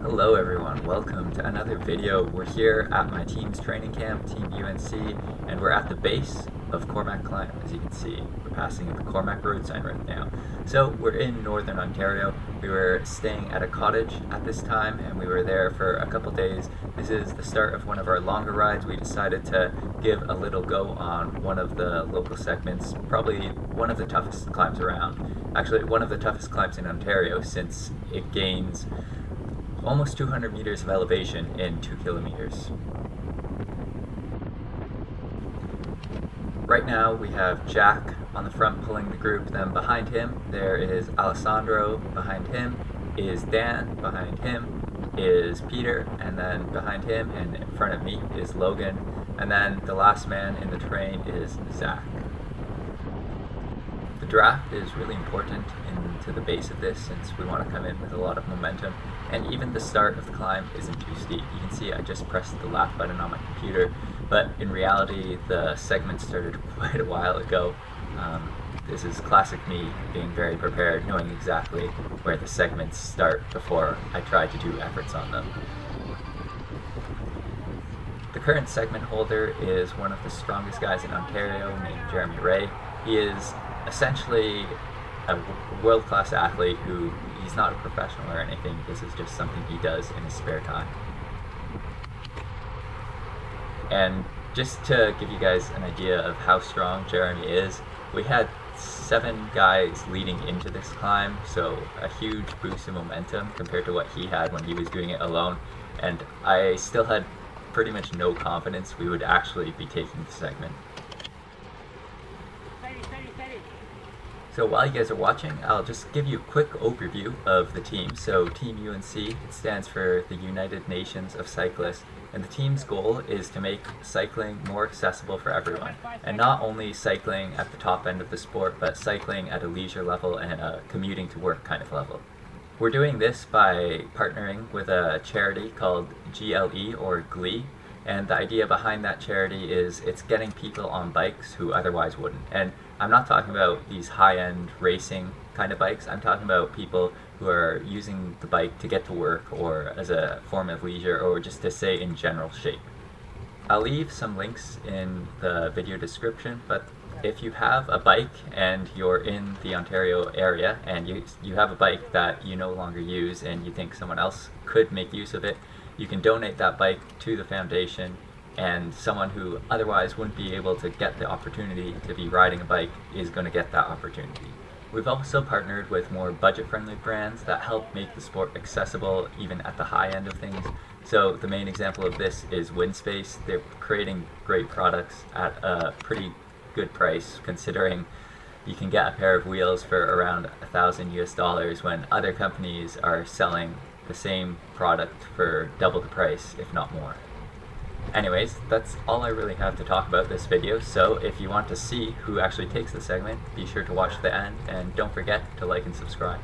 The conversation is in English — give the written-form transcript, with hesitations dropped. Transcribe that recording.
Hello everyone, welcome to another video. We're here at my team's training camp, Team UNC, and we're at the base of Cormac Climb. As you can see, we're passing the Cormac road sign right now. So we're in Northern Ontario. We were staying at a cottage at this time and we were there for a couple days. This is the start of one of our longer rides. We decided to give a little go on one of the local segments, probably one of the toughest climbs around. Actually, one of the toughest climbs in Ontario, since it gains almost 200 meters of elevation in 2 kilometers. Right now we have Jack on the front pulling the group, then behind him there is Alessandro, behind him is Dan, behind him is Peter, and then behind him and in front of me is Logan, and then the last man in the train is Zach. The draft is really important into the base of this since we want to come in with a lot of momentum, and even the start of the climb isn't too steep. You can see I just pressed the lap button on my computer, but in reality the segment started quite a while ago. This is classic me being very prepared, knowing exactly where the segments start before I try to do efforts on them. The current segment holder is one of the strongest guys in Ontario named Jeremy Ray. He is essentially a world-class athlete who, he's not a professional or anything, this is just something he does in his spare time. And just to give you guys an idea of how strong Jeremy is, we had 7 guys leading into this climb, so a huge boost in momentum compared to what he had when he was doing it alone, and I still had pretty much no confidence we would actually be taking the segment. So while you guys are watching, I'll just give you a quick overview of the team. So Team UNC, it stands for the United Nations of Cyclists, and the team's goal is to make cycling more accessible for everyone. And not only cycling at the top end of the sport, but cycling at a leisure level and a commuting to work kind of level. We're doing this by partnering with a charity called GLE or GLE. And the idea behind that charity is it's getting people on bikes who otherwise wouldn't. And I'm not talking about these high-end racing kind of bikes. I'm talking about people who are using the bike to get to work or as a form of leisure or just to stay in general shape. I'll leave some links in the video description, but if you have a bike and you're in the Ontario area and you have a bike that you no longer use and you think someone else could make use of it, you can donate that bike to the foundation, and someone who otherwise wouldn't be able to get the opportunity to be riding a bike is going to get that opportunity. We've also partnered with more budget-friendly brands that help make the sport accessible even at the high end of things. So the main example of this is Windspace. They're creating great products at a pretty good price, considering you can get a pair of wheels for around $1,000 when other companies are selling the same product for double the price, if not more. Anyways, that's all I really have to talk about this video, so if you want to see who actually takes the segment, be sure to watch the end, and don't forget to like and subscribe.